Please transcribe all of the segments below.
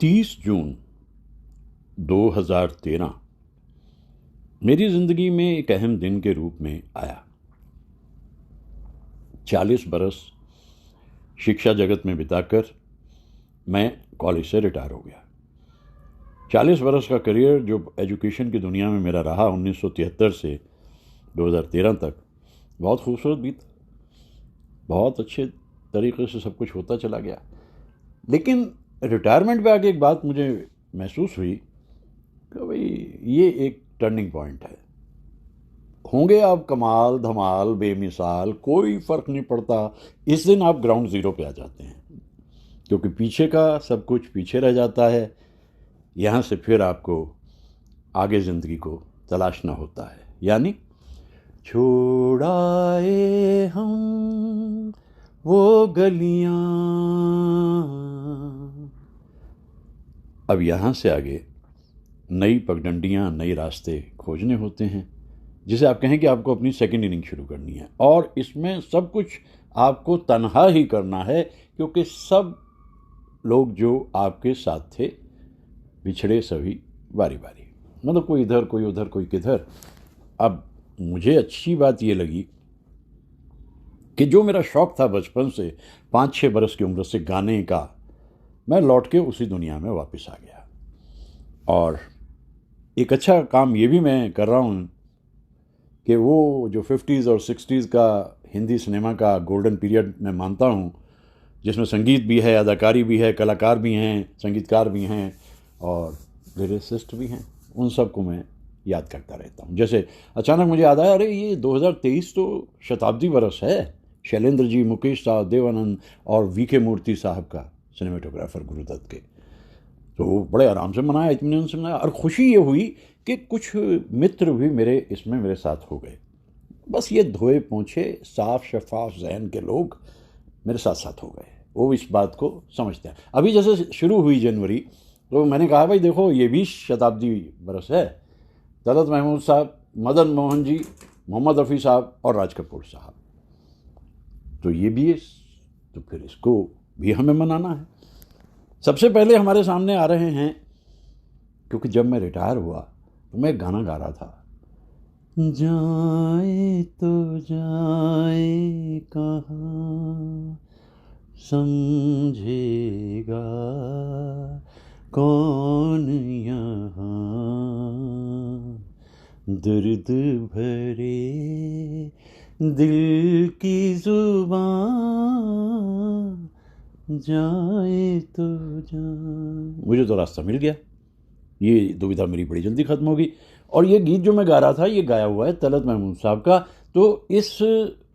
30 जून 2013 मेरी ज़िंदगी में एक अहम दिन के रूप में आया। 40 बरस शिक्षा जगत में बिताकर मैं कॉलेज से रिटायर हो गया। 40 बरस का करियर जो एजुकेशन की दुनिया में मेरा रहा 1973 से 2013 तक, बहुत खूबसूरत बीता। बहुत अच्छे तरीके से सब कुछ होता चला गया। लेकिन रिटायरमेंट पे आके एक बात मुझे महसूस हुई कि भाई ये एक टर्निंग पॉइंट है। होंगे आप कमाल धमाल बेमिसाल, कोई फ़र्क नहीं पड़ता। इस दिन आप ग्राउंड ज़ीरो पे आ जाते हैं, क्योंकि पीछे का सब कुछ पीछे रह जाता है। यहाँ से फिर आपको आगे ज़िंदगी को तलाशना होता है। यानी छोड़ाए हम वो गलियाँ, अब यहाँ से आगे नई पगडंडियाँ, नए रास्ते खोजने होते हैं। जिसे आप कहें कि आपको अपनी सेकंड इनिंग शुरू करनी है, और इसमें सब कुछ आपको तन्हा ही करना है, क्योंकि सब लोग जो आपके साथ थे बिछड़े सभी बारी बारी। मतलब कोई इधर, कोई उधर, कोई किधर। अब मुझे अच्छी बात ये लगी कि जो मेरा शौक़ था बचपन से, 5-6 बरस की उम्र से गाने का, मैं लौट के उसी दुनिया में वापस आ गया। और एक अच्छा काम ये भी मैं कर रहा हूँ कि वो जो 50s और 60s का हिंदी सिनेमा का गोल्डन पीरियड मैं मानता हूँ, जिसमें संगीत भी है, अदाकारी भी है, कलाकार भी हैं, संगीतकार भी हैं और लिरिसिस्ट भी हैं, उन सबको मैं याद करता रहता हूँ। जैसे अचानक मुझे याद आया, अरे ये 2023 तो शताब्दी बरस है। शैलेंद्र जी, मुकेश साहब, देवानंद और वी.के. मूर्ति साहब का, सिनेमेटोग्राफर गुरुदत्त के, तो बड़े आराम से मनाया, इत्मीनान से मनाया। और खुशी ये हुई कि कुछ मित्र भी मेरे इसमें मेरे साथ हो गए। बस ये धोए पोंछे साफ शफाफ जहन के लोग मेरे साथ साथ हो गए, वो इस बात को समझते हैं। अभी जैसे शुरू हुई जनवरी, तो मैंने कहा भाई देखो ये भी शताब्दी बरस है। तलत महमूद साहब, मदन मोहन जी, मोहम्मद रफ़ी साहब और राज कपूर साहब, तो ये भी है, तो फिर इसको भी हमें मनाना है। सबसे पहले हमारे सामने आ रहे हैं, क्योंकि जब मैं रिटायर हुआ तो मैं एक गाना गा रहा था, जाए तो जाए कहाँ, समझेगा कौन यहाँ, दर्द भरे दिल की जुबान, जाए तो जाए। मुझे तो रास्ता मिल गया, ये दुविधा मेरी बड़ी जल्दी ख़त्म होगी। और ये गीत जो मैं गा रहा था, ये गाया हुआ है तलत महमूद साहब का। तो इस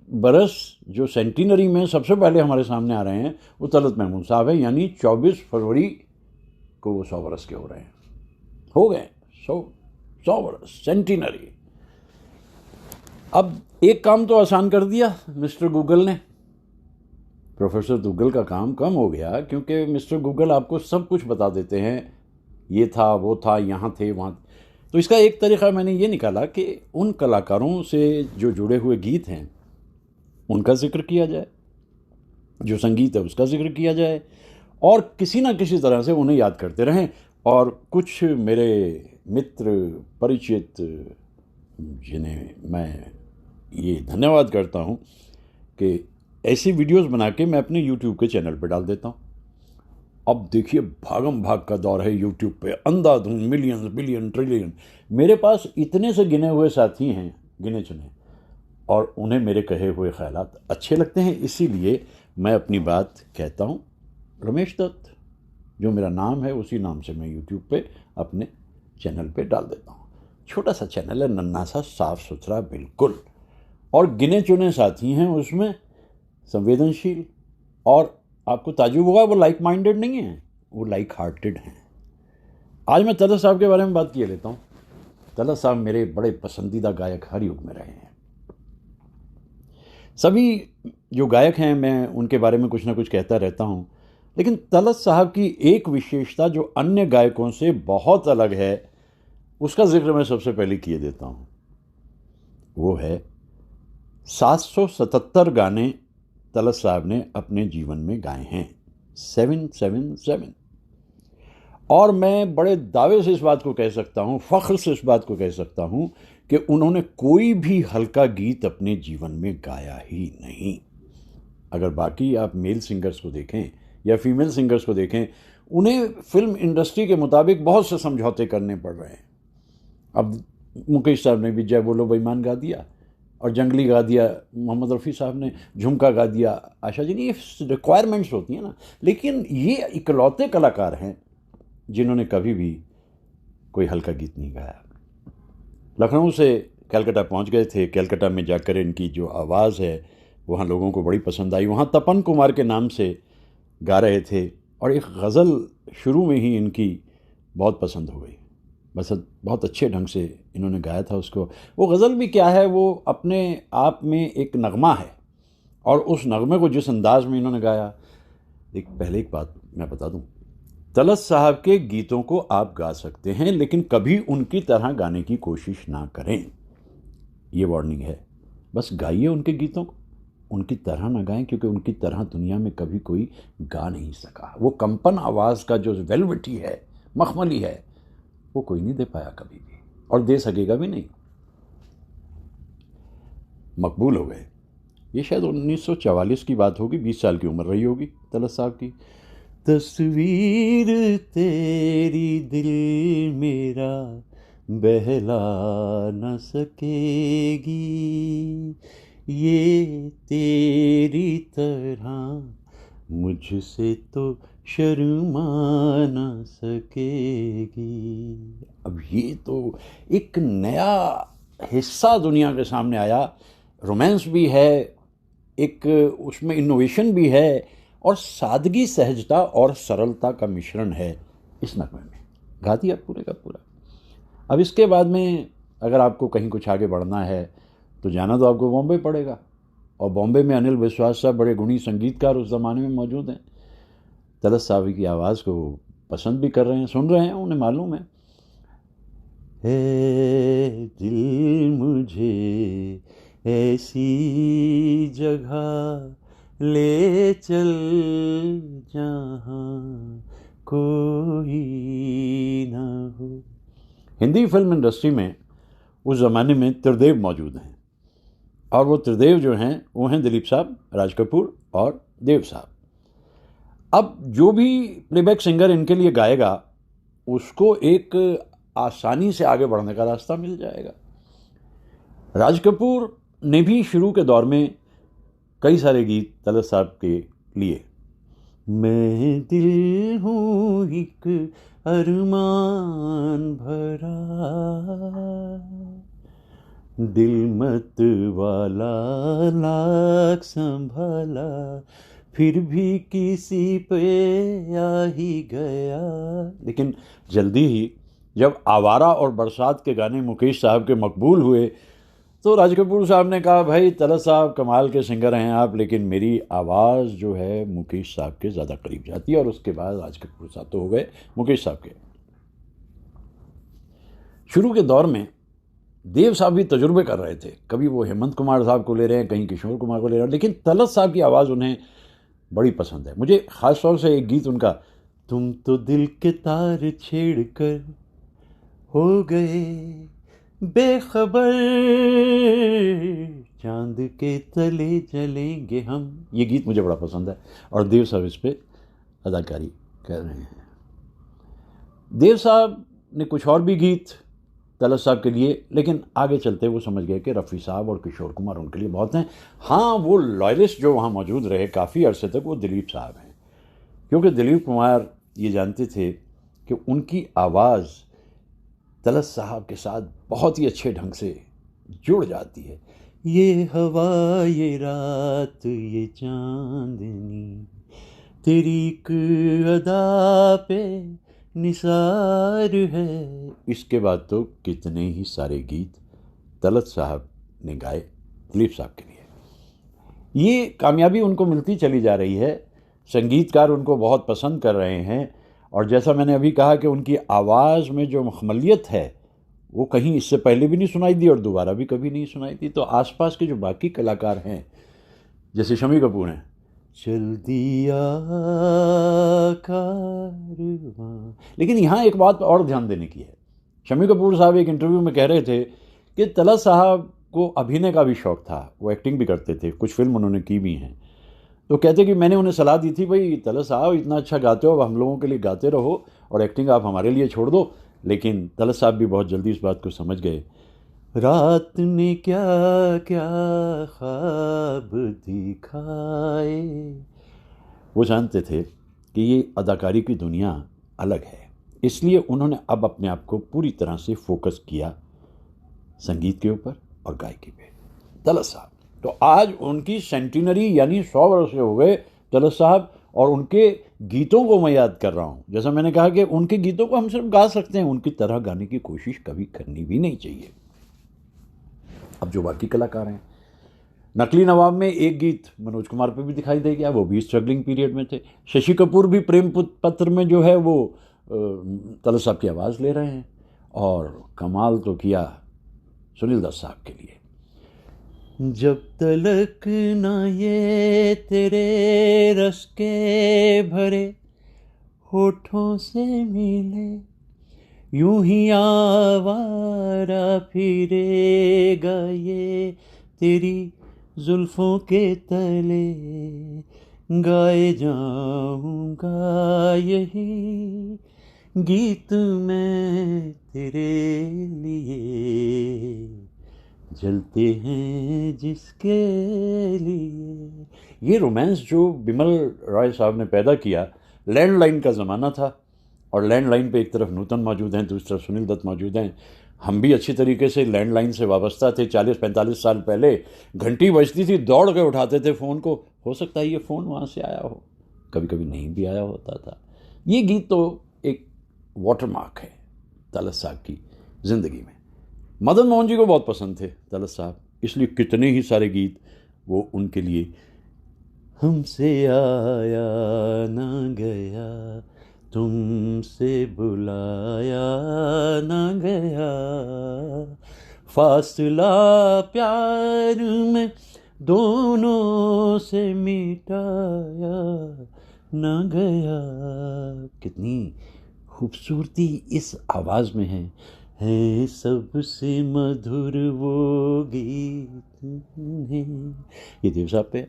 बरस जो सेंटिनरी में सबसे पहले हमारे सामने आ रहे हैं वो तलत महमूद साहब है। यानी 24 फरवरी को वो 100 बरस के हो रहे हैं, हो गए 100 बरस, सेंटिनरी। अब एक काम तो आसान कर दिया मिस्टर गूगल ने। प्रोफेसर गूगल का काम कम हो गया, क्योंकि मिस्टर गूगल आपको सब कुछ बता देते हैं, ये था, वो था, यहाँ थे, वहाँ। तो इसका एक तरीक़ा मैंने ये निकाला कि उन कलाकारों से जो जुड़े हुए गीत हैं उनका जिक्र किया जाए, जो संगीत है उसका जिक्र किया जाए, और किसी ना किसी तरह से उन्हें याद करते रहें। और कुछ मेरे मित्र परिचित, जिन्हें मैं ये धन्यवाद करता हूँ कि ऐसी वीडियोस बना के मैं अपने यूट्यूब के चैनल पर डाल देता हूँ। अब देखिए भागम भाग का दौर है यूट्यूब पे, अंधाधुंध, मिलियन बिलियन ट्रिलियन। मेरे पास इतने से गिने हुए साथी हैं, गिने चुने, और उन्हें मेरे कहे हुए ख्यालात अच्छे लगते हैं, इसीलिए मैं अपनी बात कहता हूँ। रमेश दत्त जो मेरा नाम है, उसी नाम से मैं यूट्यूब पे अपने चैनल पे डाल देता हूँ। छोटा सा चैनल है, नन्हा सा, साफ सुथरा बिल्कुल, और गिने चुने साथी हैं उसमें, संवेदनशील। और आपको ताज्जुब होगा, वो लाइक माइंडेड नहीं है, वो लाइक हार्टेड हैं। आज मैं तलत साहब के बारे में बात किए लेता हूँ। तलत साहब मेरे बड़े पसंदीदा गायक हर युग में रहे हैं। सभी जो गायक हैं मैं उनके बारे में कुछ ना कुछ कहता रहता हूँ, लेकिन तलत साहब की एक विशेषता जो अन्य गायकों से बहुत अलग है, उसका जिक्र मैं सबसे पहले किए देता हूँ। वो है 777 गाने तलत साहब ने अपने जीवन में गाए हैं, 777। और मैं बड़े दावे से इस बात को कह सकता हूँ, फ़ख्र से इस बात को कह सकता हूँ कि उन्होंने कोई भी हल्का गीत अपने जीवन में गाया ही नहीं। अगर बाकी आप मेल सिंगर्स को देखें या फीमेल सिंगर्स को देखें, उन्हें फिल्म इंडस्ट्री के मुताबिक बहुत से समझौते करने पड़ रहे हैं। अब मुकेश साहब ने भी जय बोलो बेईमान गा दिया, और जंगली गा दिया, मोहम्मद रफ़ी साहब ने झुमका गा दिया, आशा जी ने, ये रिक्वायरमेंट्स होती हैं ना। लेकिन ये इकलौते कलाकार हैं जिन्होंने कभी भी कोई हल्का गीत नहीं गाया। लखनऊ से कलकत्ता पहुंच गए थे। कलकत्ता में जाकर इनकी जो आवाज़ है वहाँ लोगों को बड़ी पसंद आई। वहाँ तपन कुमार के नाम से गा रहे थे और एक गज़ल शुरू में ही इनकी बहुत पसंद हो गई। बस बहुत अच्छे ढंग से इन्होंने गाया था उसको। वो गज़ल भी क्या है, वो अपने आप में एक नगमा है, और उस नगमे को जिस अंदाज में इन्होंने गाया। पहले एक बात मैं बता दूं, तलत साहब के गीतों को आप गा सकते हैं, लेकिन कभी उनकी तरह गाने की कोशिश ना करें। ये वार्निंग है। बस गाइए उनके गीतों को, उनकी तरह ना गाएं, क्योंकि उनकी तरह दुनिया में कभी कोई गा नहीं सका। वो कंपन आवाज़ का जो वेलवेटी है, मखमली है, वो कोई नहीं दे पाया कभी भी, और दे सकेगा भी नहीं। मकबूल हो गए। ये शायद 1944 की बात होगी, 20 साल की उम्र रही होगी तलत साहब की। तस्वीर तेरी दिल मेरा बहला न सकेगी, ये तेरी तरह मुझसे तो शर्मा न सकेगी। अब ये तो एक नया हिस्सा दुनिया के सामने आया। रोमांस भी है, एक उसमें इनोवेशन भी है, और सादगी, सहजता और सरलता का मिश्रण है इस नगमे में। गा दिया पूरे का पूरा। अब इसके बाद में अगर आपको कहीं कुछ आगे बढ़ना है तो जाना तो आपको बॉम्बे पड़ेगा, और बॉम्बे में अनिल विश्वास साहब बड़े गुणी संगीतकार उस ज़माने में मौजूद हैं। तलत साहब की आवाज़ को पसंद भी कर रहे हैं, सुन रहे हैं, उन्हें मालूम है। दिल मुझे ऐसी जगह ले चल जहाँ कोई ना हो। हिंदी फिल्म इंडस्ट्री में उस ज़माने में त्रिदेव मौजूद हैं, और वो त्रिदेव जो हैं वो हैं दिलीप साहब, राज कपूर और देव साहब। अब जो भी प्लेबैक सिंगर इनके लिए गाएगा उसको एक आसानी से आगे बढ़ने का रास्ता मिल जाएगा। राज कपूर ने भी शुरू के दौर में कई सारे गीत तलत साहब के लिए। मैं दिल हूँ एक अरमान भरा, दिल मत वाला लाख संभाला, फिर भी किसी पे आ ही गया। लेकिन जल्दी ही जब आवारा और बरसात के गाने मुकेश साहब के मकबूल हुए तो राज कपूर साहब ने कहा, भाई तलत साहब कमाल के सिंगर हैं आप, लेकिन मेरी आवाज़ जो है मुकेश साहब के ज़्यादा करीब जाती है। और उसके बाद राज कपूर साहब तो हो गए मुकेश साहब के। शुरू के दौर में देव साहब भी तजुर्बे कर रहे थे, कभी वो हेमंत कुमार साहब को ले रहे हैं, कहीं किशोर कुमार को ले रहे हैं, लेकिन तलत साहब की आवाज़ उन्हें बड़ी पसंद है। मुझे ख़ास तौर से एक गीत उनका, तुम तो दिल के तार छेड़ कर हो गए बेखबर, चांद के तले चलेंगे हम, ये गीत मुझे बड़ा पसंद है, और देव साहब इस पे अदाकारी कर रहे हैं। देव साहब ने कुछ और भी गीत तलत साहब के लिए, लेकिन आगे चलते वो समझ गए कि रफ़ी साहब और किशोर कुमार उनके लिए बहुत हैं। हाँ, वो लॉयलिस्ट जो वहाँ मौजूद रहे काफ़ी अरसे तक, वो दिलीप साहब हैं, क्योंकि दिलीप कुमार ये जानते थे कि उनकी आवाज़ तलत साहब के साथ बहुत ही अच्छे ढंग से जुड़ जाती है। ये हवा, ये रात, ये चांदनी, तेरी एक अदा पे निसार है। इसके बाद तो कितने ही सारे गीत तलत साहब ने गाए दिलीप साहब के लिए। ये कामयाबी उनको मिलती चली जा रही है, संगीतकार उनको बहुत पसंद कर रहे हैं, और जैसा मैंने अभी कहा कि उनकी आवाज़ में जो मखमलियत है वो कहीं इससे पहले भी नहीं सुनाई दी और दोबारा भी कभी नहीं सुनाई दी। तो आसपास के जो बाकी कलाकार हैं, जैसे शम्मी कपूर हैं, चल दिया कारवां लेकिन यहाँ एक बात और ध्यान देने की है। शम्मी कपूर साहब एक इंटरव्यू में कह रहे थे कि तलत साहब को अभिनय का भी शौक़ था, वो एक्टिंग भी करते थे, कुछ फिल्म उन्होंने की भी हैं। तो कहते कि मैंने उन्हें सलाह दी थी, भाई तलत साहब इतना अच्छा गाते हो, अब हम लोगों के लिए गाते रहो और एक्टिंग आप हमारे लिए छोड़ दो। लेकिन तलत साहब भी बहुत जल्दी इस बात को समझ गए। रात ने क्या क्या ख्वाब दिखाए, वो जानते थे कि ये अदाकारी की दुनिया अलग है, इसलिए उन्होंने अब अपने आप को पूरी तरह से फोकस किया संगीत के ऊपर और गायकी पे। तलत साहब तो आज उनकी सेंटिनरी यानी 100 वर्ष हो गए तलत साहब, और उनके गीतों को मैं याद कर रहा हूँ। जैसा मैंने कहा कि उनके गीतों को हम सिर्फ गा सकते हैं, उनकी तरह गाने की कोशिश कभी करनी भी नहीं चाहिए। अब जो बाकी कलाकार हैं, नकली नवाब में एक गीत मनोज कुमार पे भी दिखाई दे गया, वो भी स्ट्रगलिंग पीरियड में थे। शशि कपूर भी प्रेम पत्र में जो है वो तलत साहब की आवाज़ ले रहे हैं, और कमाल तो किया सुनील दत्त साहब के लिए। जब तलक ना ये तेरे रस के भरे होठों से मिले, यूं ही आवारा फिरेगा ये तेरी जुल्फों के तले, गाए जाऊंगा यही गीत मैं तेरे लिए, जलते हैं जिसके लिए। ये रोमांस जो बिमल रॉय साहब ने पैदा किया, लैंडलाइन का ज़माना था, और लैंडलाइन पे एक तरफ नूतन मौजूद हैं, दूसरी तरफ सुनील दत्त मौजूद हैं। हम भी अच्छी तरीके से लैंडलाइन से वाबस्ता थे। 40-45 साल पहले घंटी बजती थी, दौड़ के उठाते थे फ़ोन को। हो सकता है ये फ़ोन वहाँ से आया हो, कभी कभी नहीं भी आया होता था। ये गीत तो एक वाटरमार्क है तलत साहब की ज़िंदगी में। मदन मोहन जी को बहुत पसंद थे तलत साहब, इसलिए कितने ही सारे गीत वो उनके लिए। हमसे आया ना गया, तुमसे बुलाया ना गया, फासला प्यार में दोनों से मिटाया ना गया। कितनी खूबसूरती इस आवाज़ में है सबसे मधुर वो गीत है। ये देव साहब पे।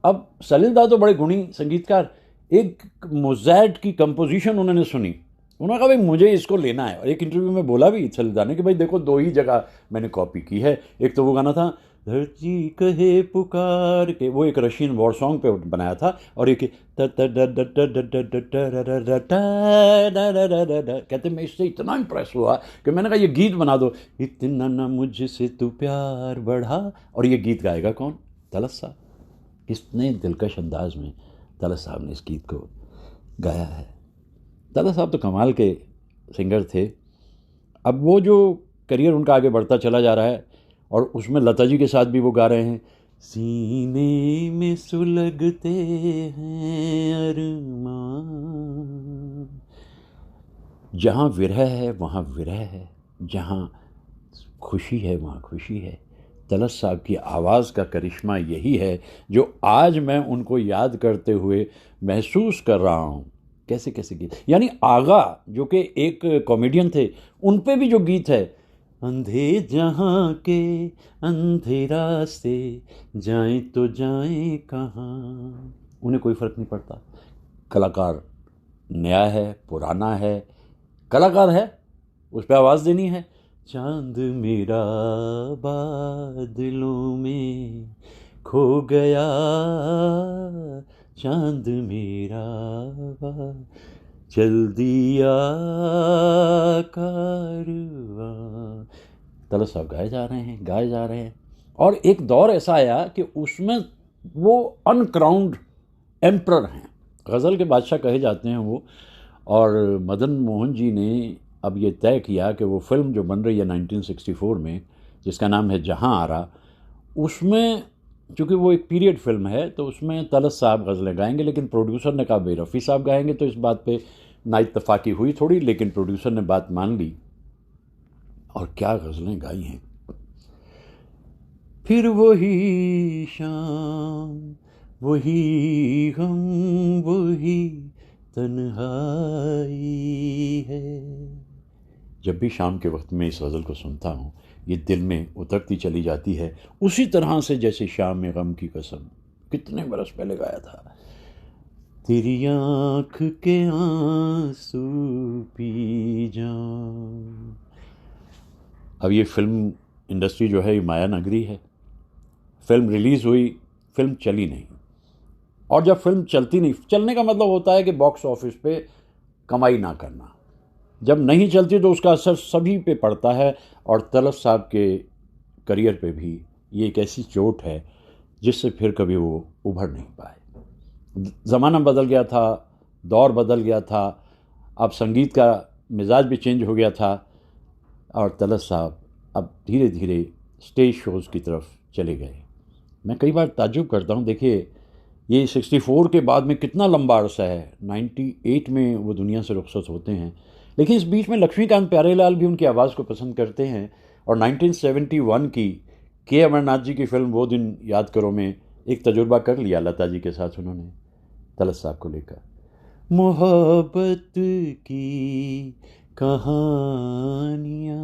अब सलील दा तो बड़े गुणी संगीतकार, एक मोज़ार्ट की कंपोजिशन उन्होंने सुनी, उन्होंने कहा भाई मुझे इसको लेना है। और एक इंटरव्यू में बोला भी सलील दा ने कि भाई देखो 2 ही जगह मैंने कॉपी की है। एक तो वो गाना था धरती कहे पुकार के, वो एक रशियन वॉर सॉन्ग पे बनाया था, और एक कहते मैं इससे इतना इम्प्रेस हुआ कि मैंने कहा ये गीत बना दो, इतना ना मुझसे तू प्यार बढ़ा। और ये गीत गाएगा कौन? तलत साहब। कितने दिलकश अंदाज में तलत साहब ने इस गीत को गाया है। तलत साहब तो कमाल के सिंगर थे। अब वो जो करियर उनका आगे बढ़ता चला जा रहा है, और उसमें लता जी के साथ भी वो गा रहे हैं, सीने में सुलगते हैं अरमान, जहाँ विरह है वहाँ विरह है, जहाँ खुशी है वहाँ खुशी है। तलत साहब की आवाज़ का करिश्मा यही है जो आज मैं उनको याद करते हुए महसूस कर रहा हूँ। कैसे कैसे गीत, यानी आगा जो कि एक कॉमेडियन थे, उन पे भी जो गीत है, अंधे जहाँ के अंधे रास्ते जाएं तो जाएं कहाँ, उन्हें कोई फ़र्क नहीं पड़ता। कलाकार नया है पुराना है, कलाकार है, उस पर आवाज़ देनी है। चांद मेरा बादलों में खो गया, चांद मेरा चल दिया कारवां। तलत साहब गाए जा रहे हैं, गाए जा रहे हैं। और एक दौर ऐसा आया कि उसमें वो अनक्राउंड एम्परर हैं, गज़ल के बादशाह कहे जाते हैं वो। और मदन मोहन जी ने अब ये तय किया कि वो फिल्म जो बन रही है 1964 में, जिसका नाम है जहाँ आरा, उसमें चूँकि वो एक पीरियड फिल्म है तो उसमें तलत साहब गज़लें गाएंगे, लेकिन प्रोड्यूसर ने कहा भाई रफ़ी साहब गाएंगे। तो इस बात पे ना इत्तफाकी हुई थोड़ी, लेकिन प्रोड्यूसर ने बात मान ली, और क्या गज़लें गाई हैं। फिर वही शाम वही गम वही तन्हाई, जब भी शाम के वक्त में इस गज़ल को सुनता हूँ, ये दिल में उतरती चली जाती है, उसी तरह से जैसे शाम में गम की कसम कितने बरस पहले गाया था। तेरी आँख के आंसू पी जाऊं। अब ये फिल्म इंडस्ट्री जो है ये माया नगरी है। फिल्म रिलीज़ हुई, फिल्म चली नहीं, और जब फिल्म चलती नहीं, चलने का मतलब होता है कि बॉक्स ऑफिस पे कमाई ना करना। जब नहीं चलती तो उसका असर सभी पे पड़ता है, और तलत साहब के करियर पे भी ये एक ऐसी चोट है जिससे फिर कभी वो उभर नहीं पाए। ज़माना बदल गया था, दौर बदल गया था, अब संगीत का मिजाज भी चेंज हो गया था, और तलत साहब अब धीरे धीरे स्टेज शोज़ की तरफ चले गए। मैं कई बार ताज्जुब करता हूँ, देखिए ये 64 के बाद में कितना लंबा अरसा है, 98 में वो दुनिया से रुखसत होते हैं, लेकिन इस बीच में लक्ष्मीकांत प्यारेलाल भी उनकी आवाज़ को पसंद करते हैं, और 1971 की के अमरनाथ जी की फिल्म वो दिन याद करो में एक तजुर्बा कर लिया लता जी के साथ उन्होंने तलत साहब को लेकर। मोहब्बत की कहानियाँ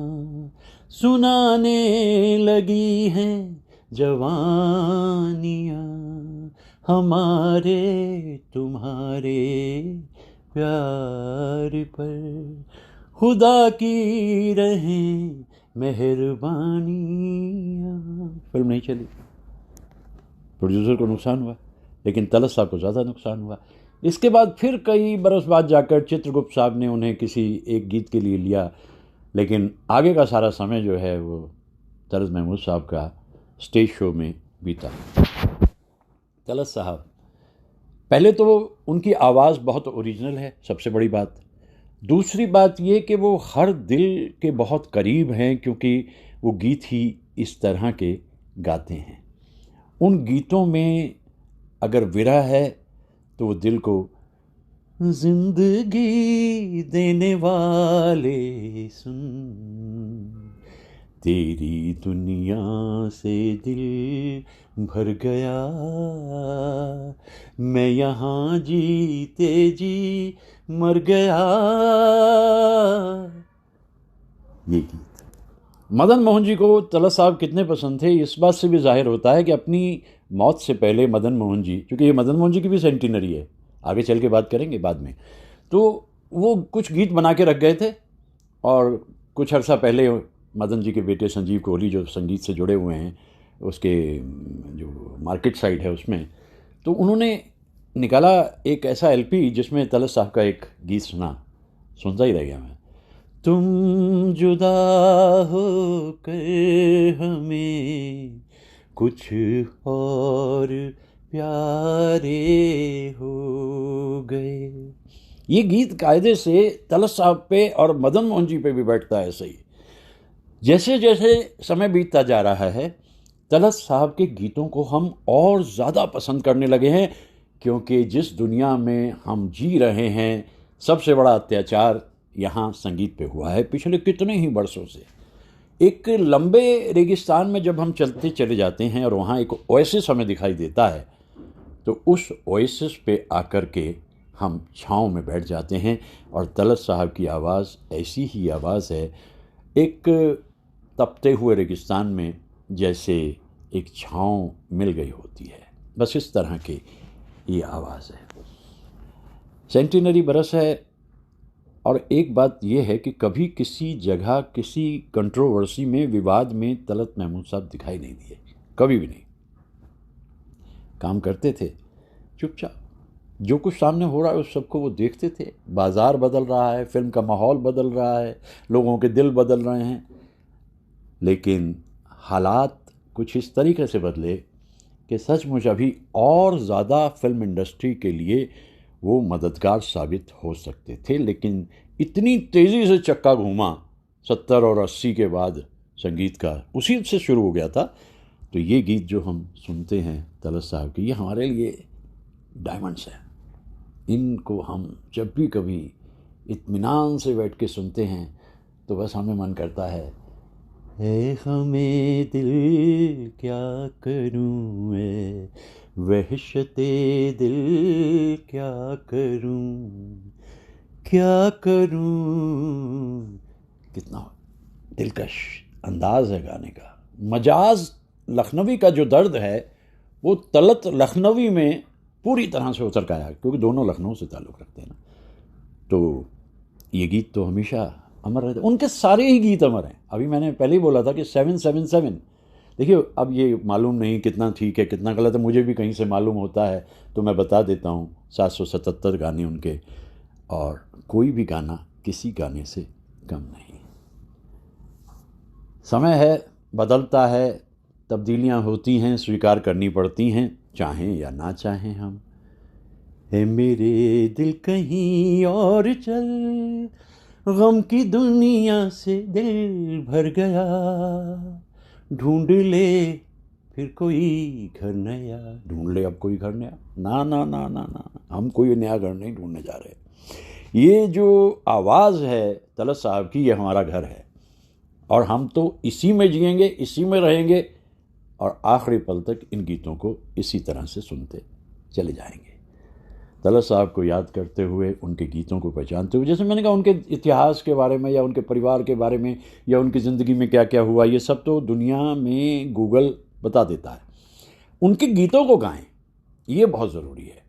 सुनाने लगी हैं जवानियाँ, हमारे तुम्हारे प्यार पर खुदा की रहें मेहरबानियाँ। फिल्म नहीं चली, प्रोड्यूसर को नुकसान हुआ, लेकिन तलत साहब को ज़्यादा नुकसान हुआ। इसके बाद फिर कई बरस बाद जाकर चित्रगुप्त साहब ने उन्हें किसी एक गीत के लिए लिया, लेकिन आगे का सारा समय जो है वो तलत महमूद साहब का स्टेज शो में बीता। तलत साहब, पहले तो उनकी आवाज़ बहुत ओरिजिनल है, सबसे बड़ी बात। दूसरी बात ये कि वो हर दिल के बहुत करीब हैं, क्योंकि वो गीत ही इस तरह के गाते हैं। उन गीतों में अगर विरह है तो वो दिल को जिंदगी देने वाले सुन, तेरी दुनिया से दिल भर गया, मैं यहाँ जीते जी मर गया। ये गीत मदन मोहन जी को तलत साहब कितने पसंद थे, इस बात से भी जाहिर होता है कि अपनी मौत से पहले मदन मोहन जी, क्योंकि ये मदन मोहन जी की भी सेंटिनरी है, आगे चल के बात करेंगे बाद में, तो वो कुछ गीत बना के रख गए थे। और कुछ अर्सा पहले मदन जी के बेटे संजीव कोहली जो संगीत से जुड़े हुए हैं, उसके जो मार्केट साइट है उसमें, तो उन्होंने निकाला एक ऐसा एलपी जिसमें तलत साहब का एक गीत सुनता ही रह गया मैं। तुम जुदा हो कर हमें कुछ और प्यारे हो गए। ये गीत कायदे से तलत साहब पे और मदन मोहन जी पे भी बैठता है सही। जैसे जैसे समय बीतता जा रहा है, तलत साहब के गीतों को हम और ज़्यादा पसंद करने लगे हैं, क्योंकि जिस दुनिया में हम जी रहे हैं सबसे बड़ा अत्याचार यहाँ संगीत पे हुआ है पिछले कितने ही वर्षों से। एक लंबे रेगिस्तान में जब हम चलते चले जाते हैं और वहाँ एक ओएसिस हमें दिखाई देता है, तो उस ओएसिस पे आकर के हम छाँव में बैठ जाते हैं। और तलत साहब की आवाज़ ऐसी ही आवाज़ है, एक तपते हुए रेगिस्तान में जैसे एक छाँव मिल गई होती है, बस इस तरह की ये आवाज़ है। सेंटिनरी बरस है, और एक बात यह है कि कभी किसी जगह किसी कंट्रोवर्सी में, विवाद में तलत महमूद साहब दिखाई नहीं दिए, कभी भी नहीं। काम करते थे चुपचाप, जो कुछ सामने हो रहा है उस सबको वो देखते थे। बाज़ार बदल रहा है, फिल्म का माहौल बदल रहा है, लोगों के दिल बदल रहे हैं, लेकिन हालात कुछ इस तरीके से बदले कि सचमुच अभी और ज़्यादा फिल्म इंडस्ट्री के लिए वो मददगार साबित हो सकते थे। लेकिन इतनी तेज़ी से चक्का घूमा 70 और 80 के बाद संगीत का, उसी से शुरू हो गया था। तो ये गीत जो हम सुनते हैं तलत साहब के, ये हमारे लिए डायमंड्स हैं। इनको हम जब भी कभी इत्मीनान से बैठ के सुनते हैं तो बस हमें मन करता है हमें दिल क्या करूँ, वहशते दिल क्या करूँ, क्या करूँ, कितना दिलकश अंदाज है गाने का। मजाज लखनवी का जो दर्द है वो तलत लखनवी में पूरी तरह से उतर का आया, क्योंकि दोनों लखनऊ से ताल्लुक़ रखते हैं ना। तो ये गीत तो हमेशा अमर रहते, उनके सारे ही गीत अमर हैं। अभी मैंने पहले ही बोला था कि 777, देखिए अब ये मालूम नहीं कितना ठीक है कितना गलत है, मुझे भी कहीं से मालूम होता है तो मैं बता देता हूँ। 777 गाने उनके, और कोई भी गाना किसी गाने से कम नहीं। समय है, बदलता है, तब्दीलियाँ होती हैं, स्वीकार करनी पड़ती हैं, चाहें या ना चाहें हम। है मेरे दिल कहीं और चल, गम की दुनिया से दिल भर गया, ढूंढ ले फिर कोई घर नया। ढूंढ ले अब कोई घर नया, ना ना ना ना ना, हम कोई नया घर नहीं ढूंढने जा रहे। ये जो आवाज़ है तलत साहब की, ये हमारा घर है और हम तो इसी में जिएंगे, इसी में रहेंगे और आखिरी पल तक इन गीतों को इसी तरह से सुनते चले जाएंगे। तलत साहब को याद करते हुए, उनके गीतों को पहचानते हुए, जैसे मैंने कहा उनके इतिहास के बारे में या उनके परिवार के बारे में या उनकी ज़िंदगी में क्या क्या हुआ, ये सब तो दुनिया में गूगल बता देता है। उनके गीतों को गाएं, ये बहुत ज़रूरी है,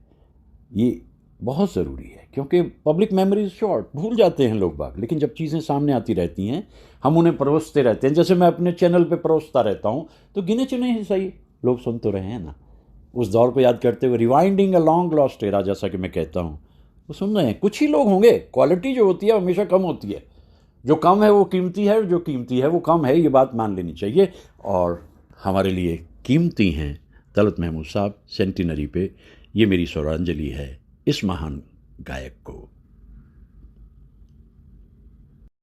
ये बहुत ज़रूरी है, क्योंकि पब्लिक मेमोरी इज़ शॉर्ट, भूल जाते हैं लोग बाग, लेकिन जब चीज़ें सामने आती रहती हैं हम उन्हें परोसते रहते हैं। जैसे मैं अपने चैनल पे परोसता रहता हूँ, तो गिने चुने ही सही लोग सुन तो रहे हैं ना। उस दौर को याद करते हुए, rewinding a long lost era, जैसा कि मैं कहता हूँ, वो सुन रहे हैं। कुछ ही लोग होंगे, क्वालिटी जो होती है हमेशा कम होती है, जो कम है वो कीमती है, जो कीमती है वो कम है, ये बात मान लेनी चाहिए। और हमारे लिए कीमती हैं तलत महमूद साहब। सेंटिनरी पे ये मेरी स्वरांजलि है इस महान गायक को।